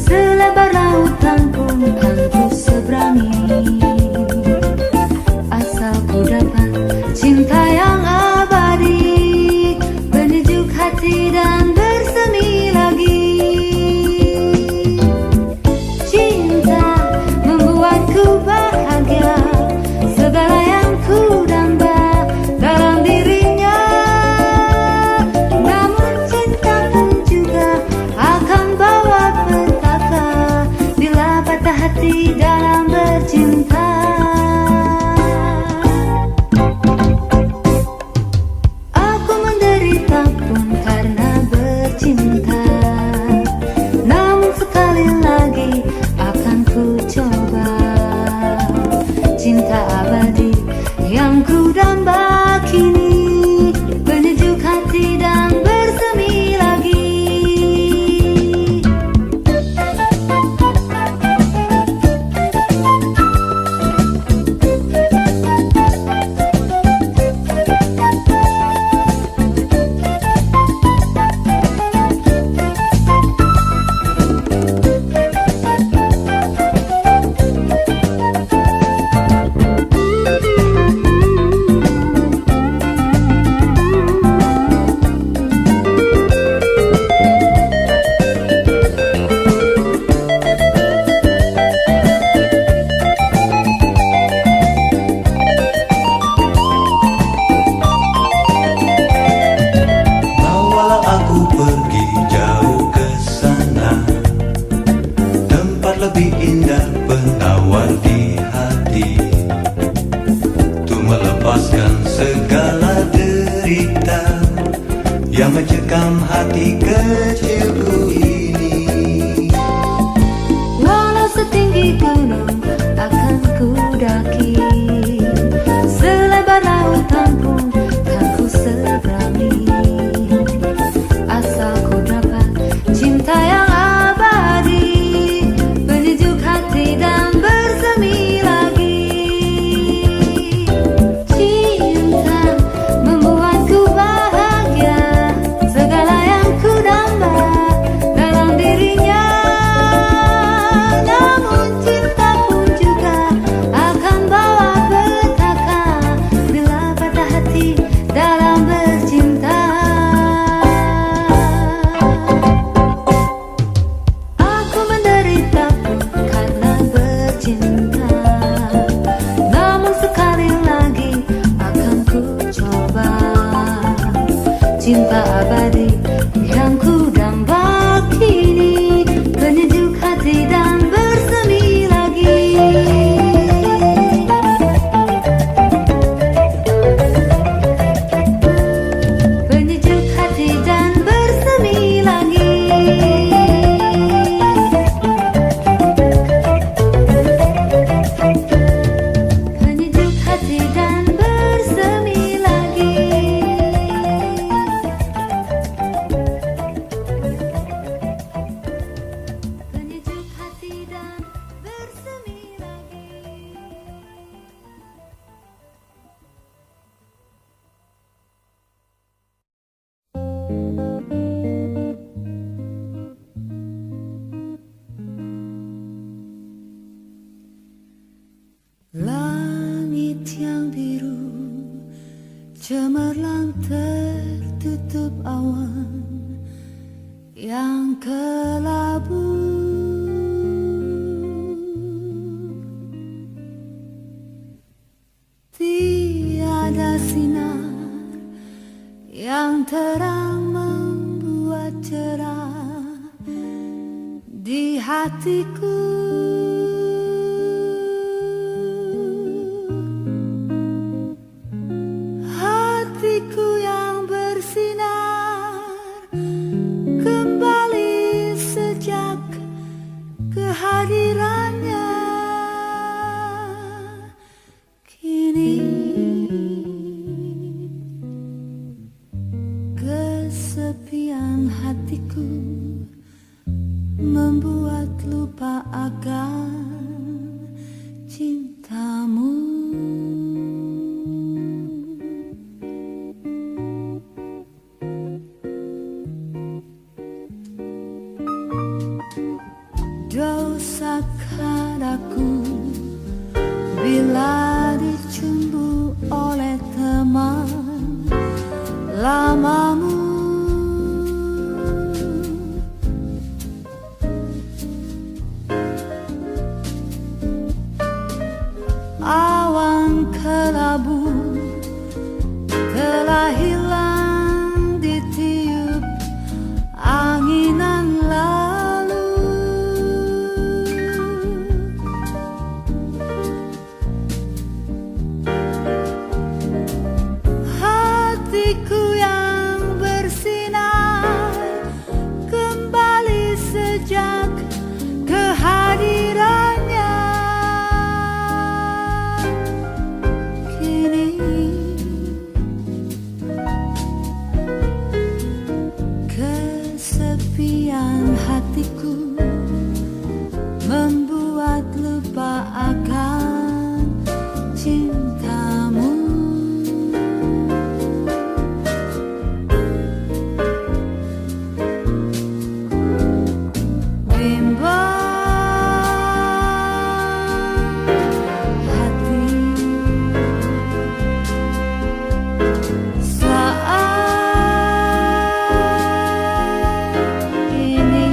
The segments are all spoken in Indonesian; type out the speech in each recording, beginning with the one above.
Selebar lautan pun kan ku seberangi, asal ku dapat cinta yang abadi, penyejuk hati dan bersemi lagi. Cinta membuatku bahagia, segala yang ku damba dalam dirinya. Namun cinta pun juga akan bawa petaka bila patah hati dalam bercinta. Aku menderita pun karena bercinta, namun sekali lagi akan ku coba. Cinta abadi yang ku damba kini, penyejuk hati dan bersemi lagi. Bawalah aku pergi jauh ke sana, tempat lebih indah penawar di hati, untuk melepaskan segala derita yang mencekam hati kecilku ini. Walau setinggi gunung akan ku daki, selebar lautan pun kan ku seberangi, asal ku dapat cinta yang abadi, penyejuk hati dan bersemi lagi. Cinta membuatku bahagia, segala yang ku damba dalam dirinya. Namun cinta pun juga akan bawa petaka bila patah hati dalam bercinta. Aku menderita pun karena bercinta, namun sekali lagi akan ku coba. Cinta abadi yang ku damba kini, penyejuk hati dan bersemi lagi. Penyejuk hati dan bersemi lagi. Penyejuk hati dan bersemi lagi. Penyejuk hati dan bersemi lagi. Langit yang biru cemerlang tertutup awan yang kelabu. Tiada sinar yang terang membuat cerah di hatiku. Hatiku yang bersinar kembali sejak kehadirannya. Kini kesepian hatiku membuat lupa akan cintamu. Dosakah aku bila dicumbu oleh teman lamamu? Awan kelabu telah hilang ditiup anginan lalu. Hatiku yang bersinar kembali sejak kehadirannya. Kini kesepian hatiku membuat lupa akan cintamu. Bimbang hati saat ini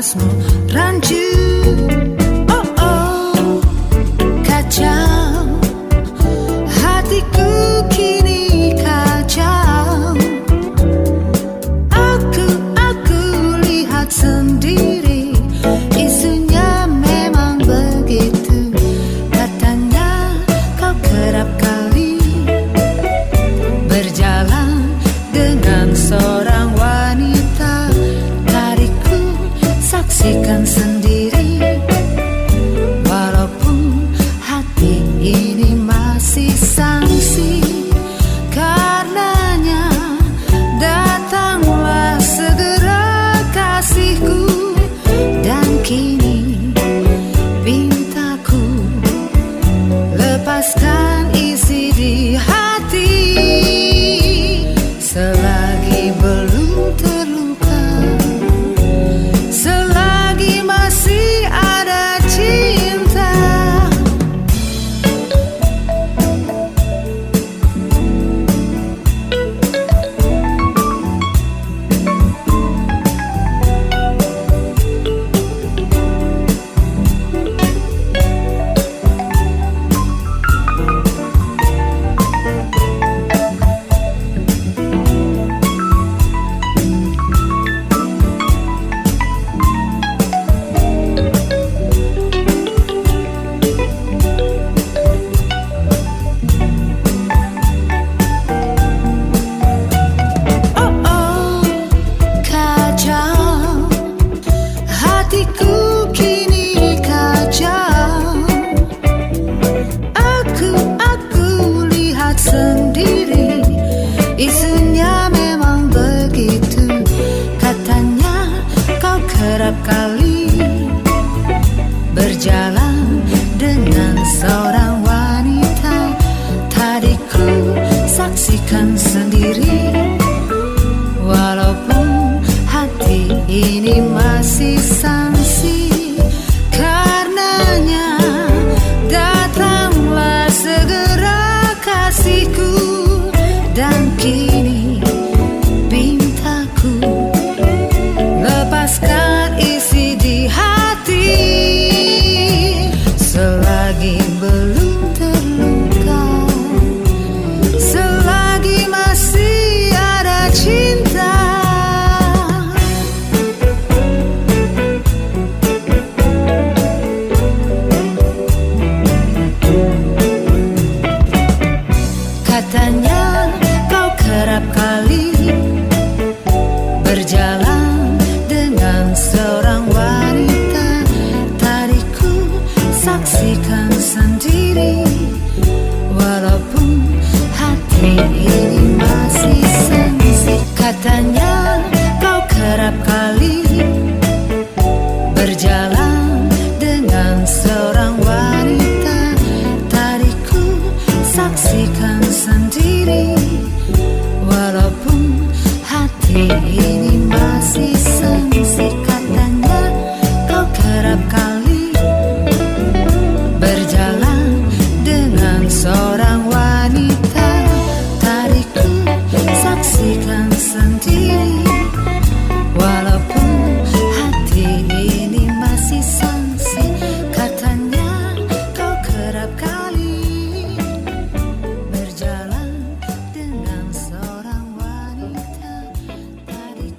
asmo rancu. Oh oh, kacau, hatiku kini kacau. Aku lihat sendiri, isunya memang begitu. Katanya kau kerap kali berjalan dengan seorang wanita. Tadiku saksikan sendiri, walaupun hati ini masih sangsi. Karenanya datanglah segera kasihku, dan kini pintaku lepaskan isi di hati. Selagi belum terluka, selagi masih ada cinta. Hatiku kini kacau. Aku lihat sendiri, isunya memang begitu. Katanya kau kerap kali berjalan dengan seorang wanita. Tadiku saksikan sendiri, walaupun hati ini masih sangsi. Karenanya datanglah segera kasihku, dan kini pintaku lepaskan isi di hati. Selagi belum terluka, selagi masih ada cinta. Katanya kau kerap kali berjalan dengan seorang wanita. Tadiku saksikan sendiri, walaupun hati ini masih sangsi. Katanya kau kerap kali berjalan dengan seorang wanita. Tadiku saksikan sendiri, walaupun hati ini masih sangsi. Katanya kau kerap kali berjalan dengan seorang wanita. Tadiku saksikan sendiri, walaupun hati ini masih sangsi. Katanya kau kerap kali berjalan dengan seorang wanita. Tadiku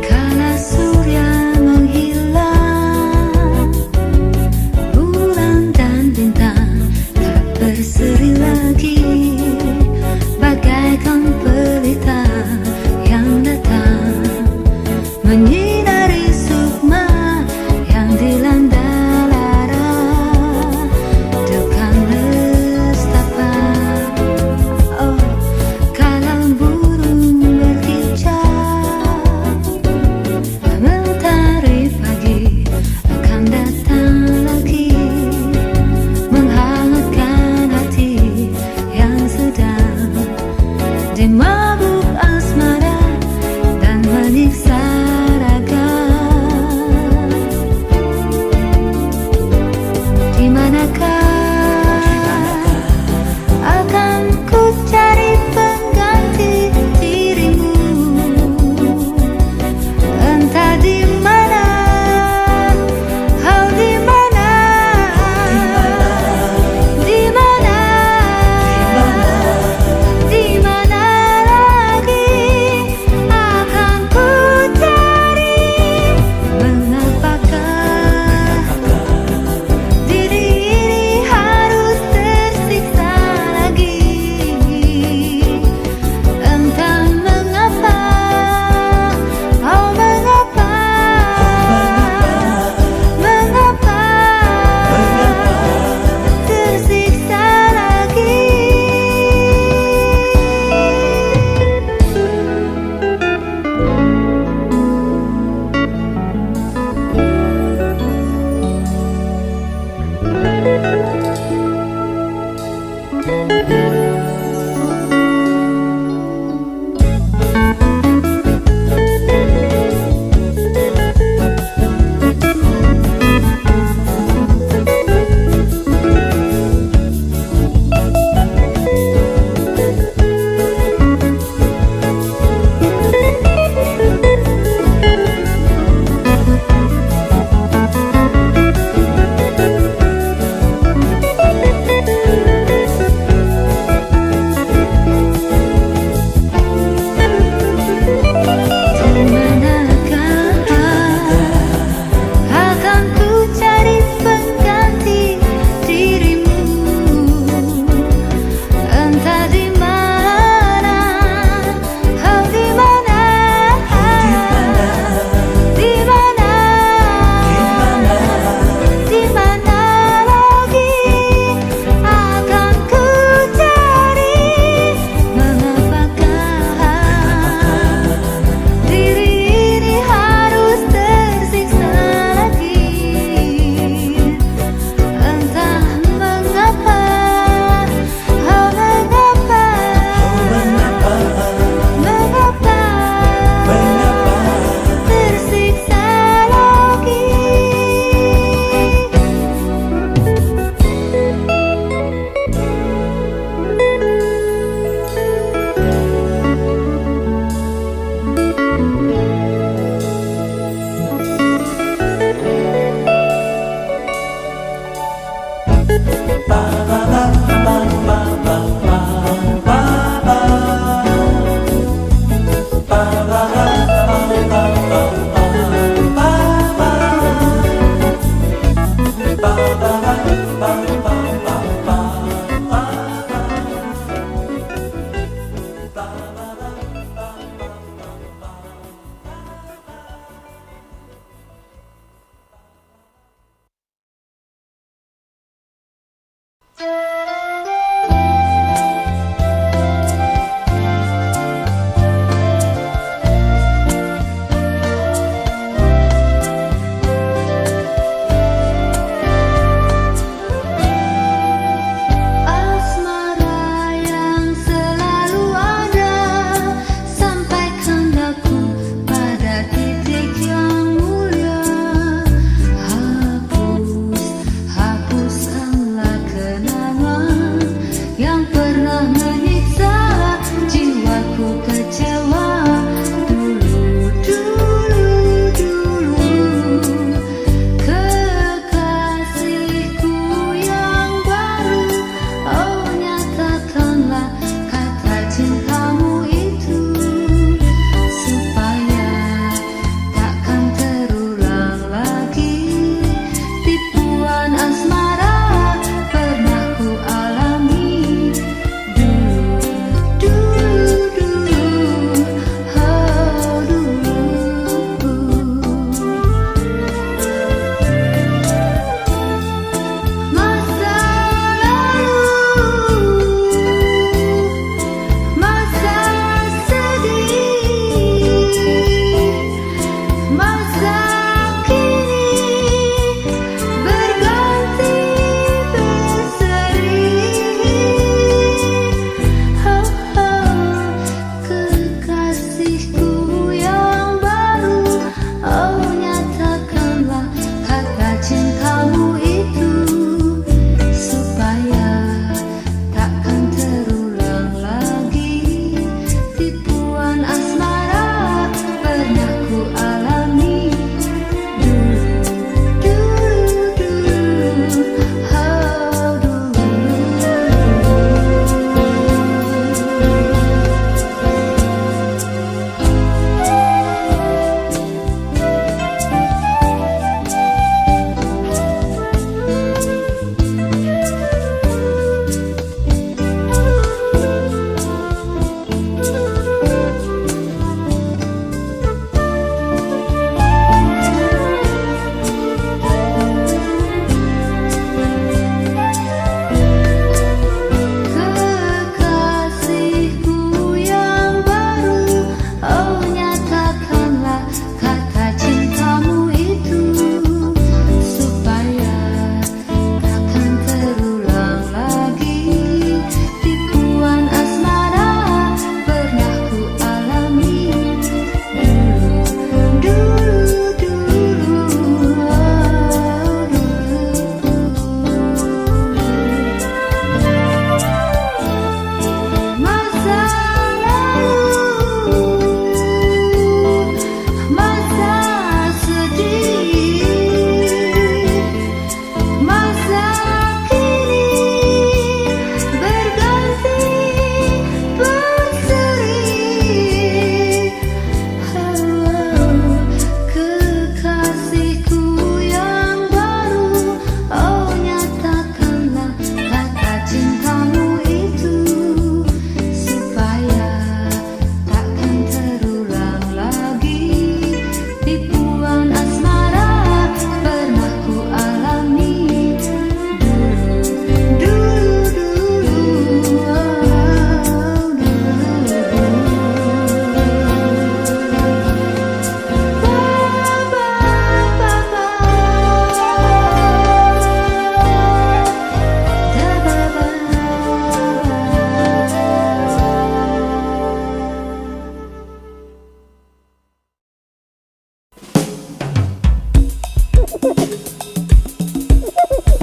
Karena surya menghilang, bulan dan bintang tak berseri lagi, bagaikan pelita yang datang menyinari sukma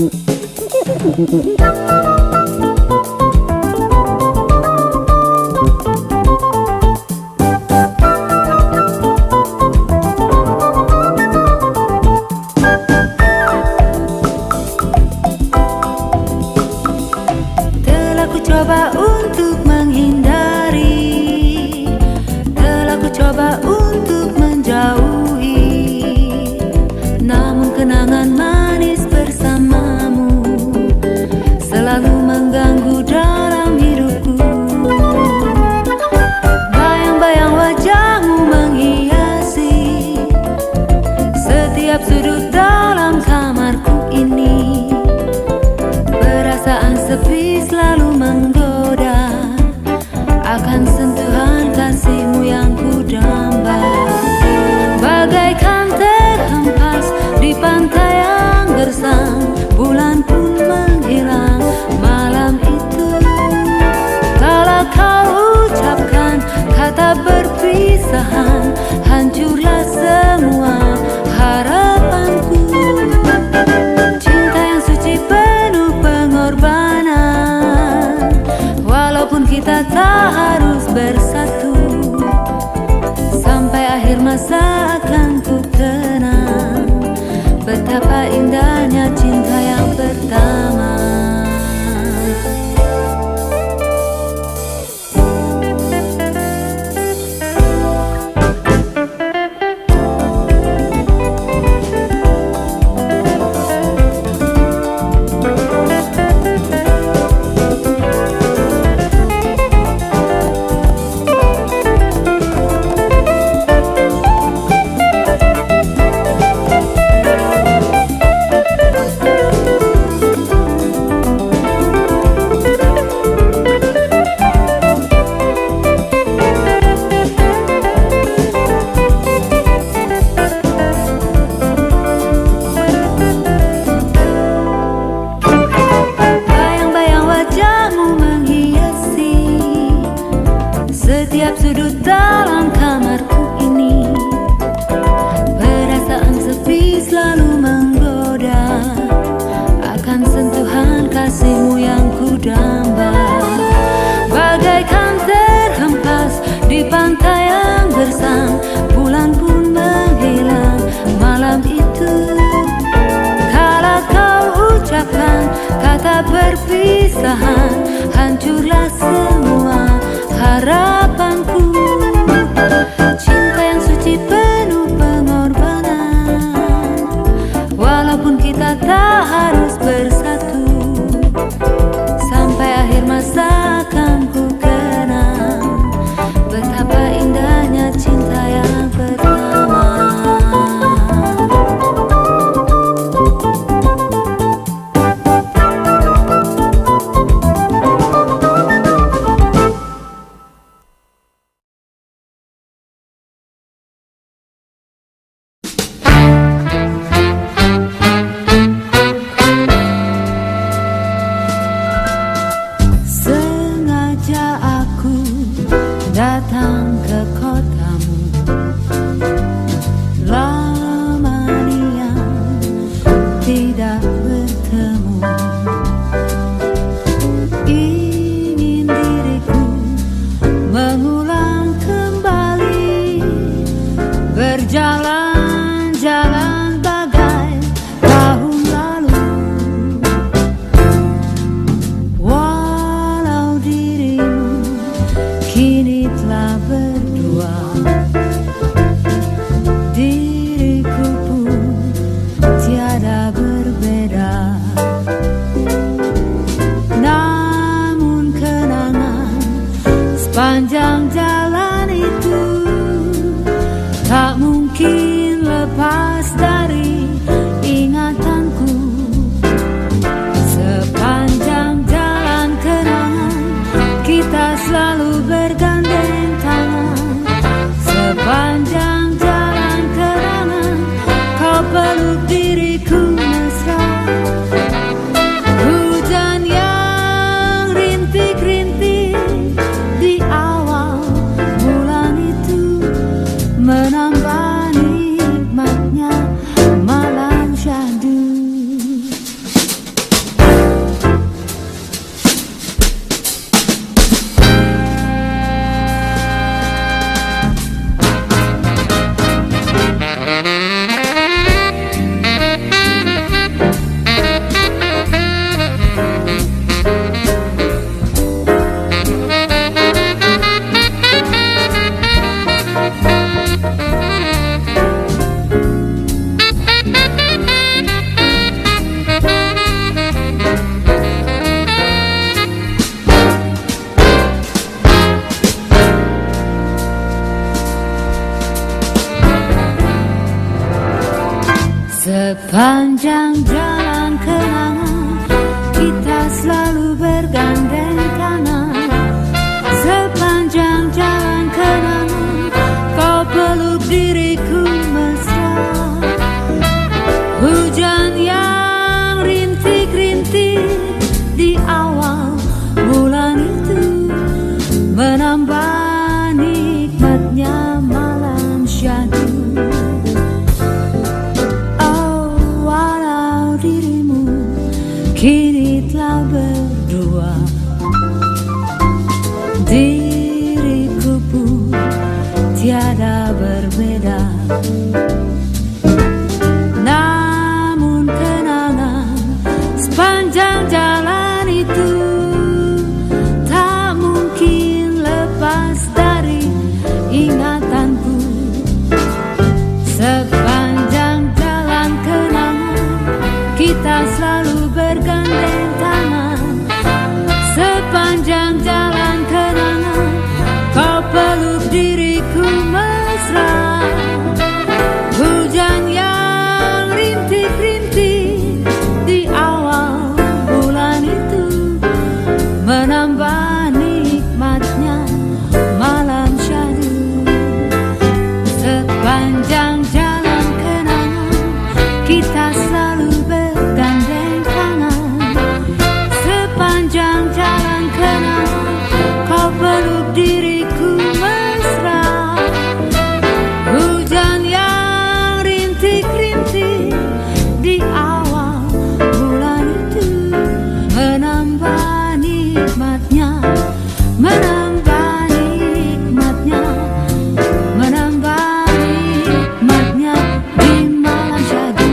Telah ku coba untuk menghindari, telah ku coba untuk menjauhi, namun kenangan manis bersamamu selalu mengganggu dalam hidupku. Bayang-bayang wajahmu menghiasi setiap sudut dalam kamarku ini. Perasaan sepi selalu menggoda akan sentuhan kasihmu yang ku damba. Bagaikan terhempas di pantai yang gersang, bulan pun menghilang malam itu. Kala kau ucapkan kata perpisahan, hancurlah semua harapanku. Cinta yang suci penuh pengorbanan, walaupun kita tak harus bersatu. Sampai akhir masa akan ku kenang betapa indahnya cinta yang pertama. Setiap sudut dalam kamarku ini, perasaan sepi selalu menggoda akan sentuhan kasihmu yang ku damba. Bagaikan terhempas di pantai yang gersang, bulan pun menghilang malam itu. Kala kau ucapkan kata perpisahan, hancurlah semua harapanku. Cinta yang suci penuh pengorbanan, walaupun kita tak harus bersatu. Sampai akhir masa akan ku kenang betapa indahnya cinta yang pertama. Sepanjang jalan kenangan kita selalu bergandeng tangan. Sepanjang jalan kenangan kau peluk diriku mesra. Hujan yang rintik-rintik di awal bulan itu menambah nikmatnya malam syahdu. Kini telah berdua, diriku pun tiada berbeda. Namun kenangan sepanjang jalan itu tak mungkin lepas dari ingatanku. Sepanjang jalan kenangan kita selalu bergandeng tangan. Sepanjang jalan kenangan kau peluk diriku mesra. Hujan yang rintik-rintik di awal bulan itu menambah nikmatnya malam syahdu. Sepanjang jalan kenangan kita selalu bergandeng tangan. Sepanjang jalan kenangan kau peluk diriku mesra. Hujan yang rintik-rintik di awal bulan itu menambah nikmatnya, menambah nikmatnya, menambah nikmatnya di malam syahdu.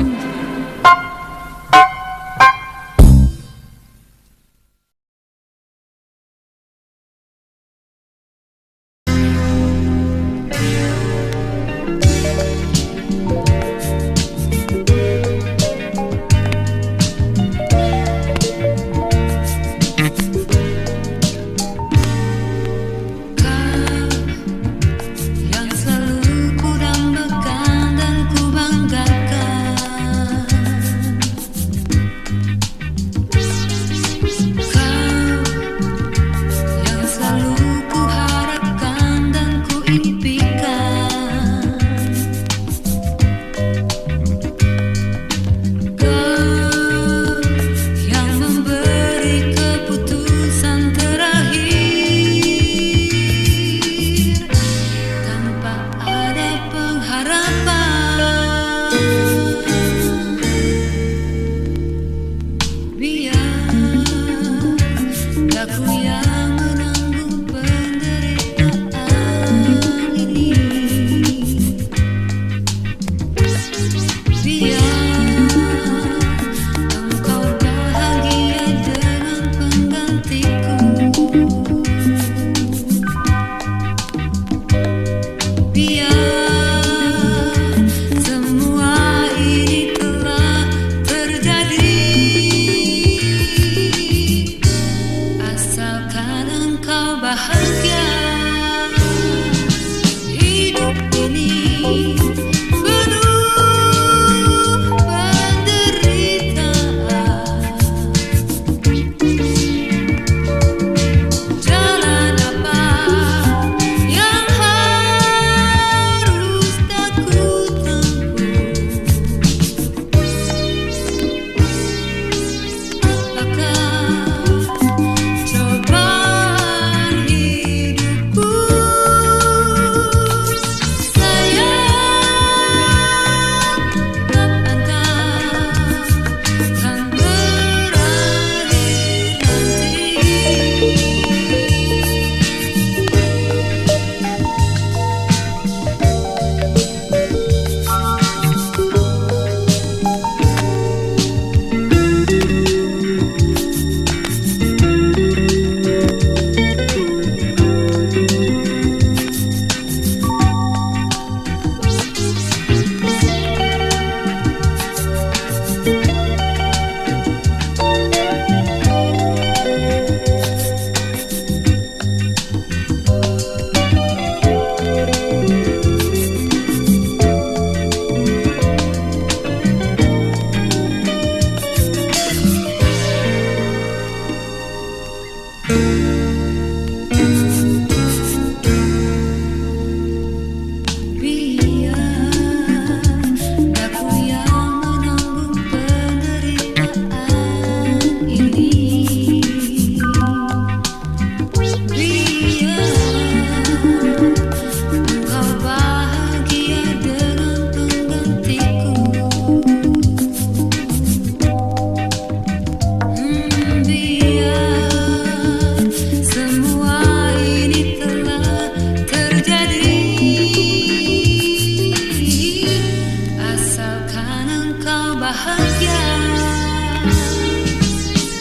kau bahagia?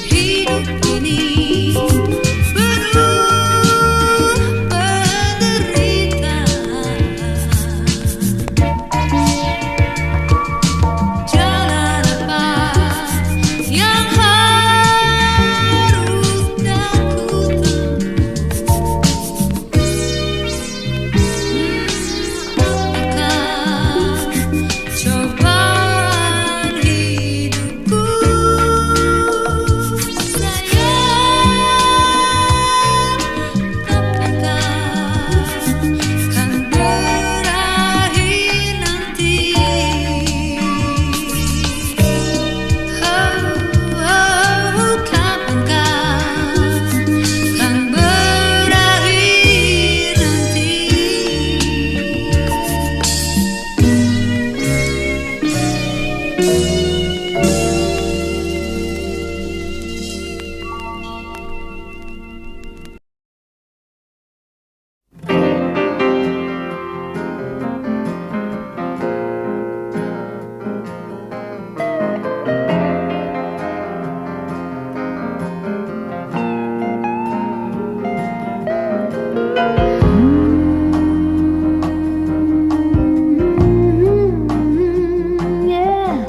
Hidup ini penuh penderitaan. Jalan apa yang harus aku cobaan hidupku, sayang, kapankah kan berakhir nanti? Kapankah kan berakhir nanti? Yeah.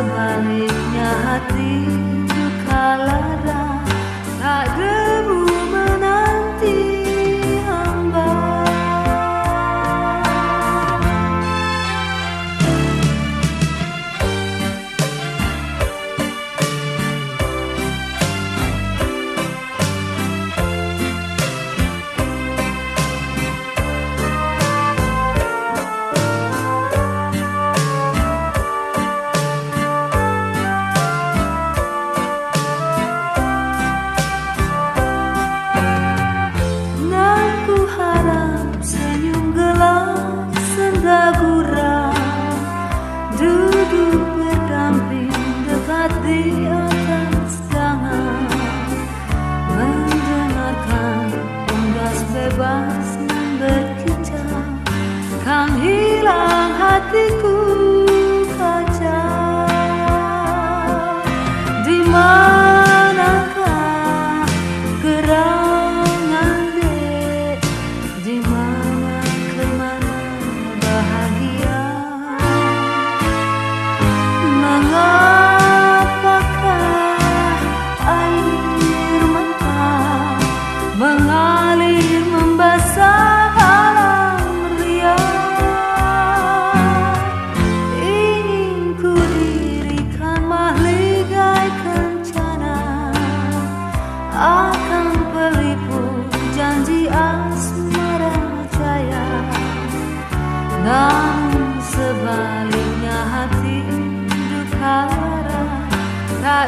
sebaliknya hati duka lara, tak debu menanti hamba. Duduk berdamping dekat di atas tangan, mendengarkan unggas bebas berkicau, kan hilang hatiku kaca. Di manakah gerangan dek, di mana kemana bahagia? Mengapakah air mata mengalir membasah alam ria? Ingin ku dirikan mahligai kencana, akan pelipur janji asmara jaya. Namun sebaliknya hati duka lara, tak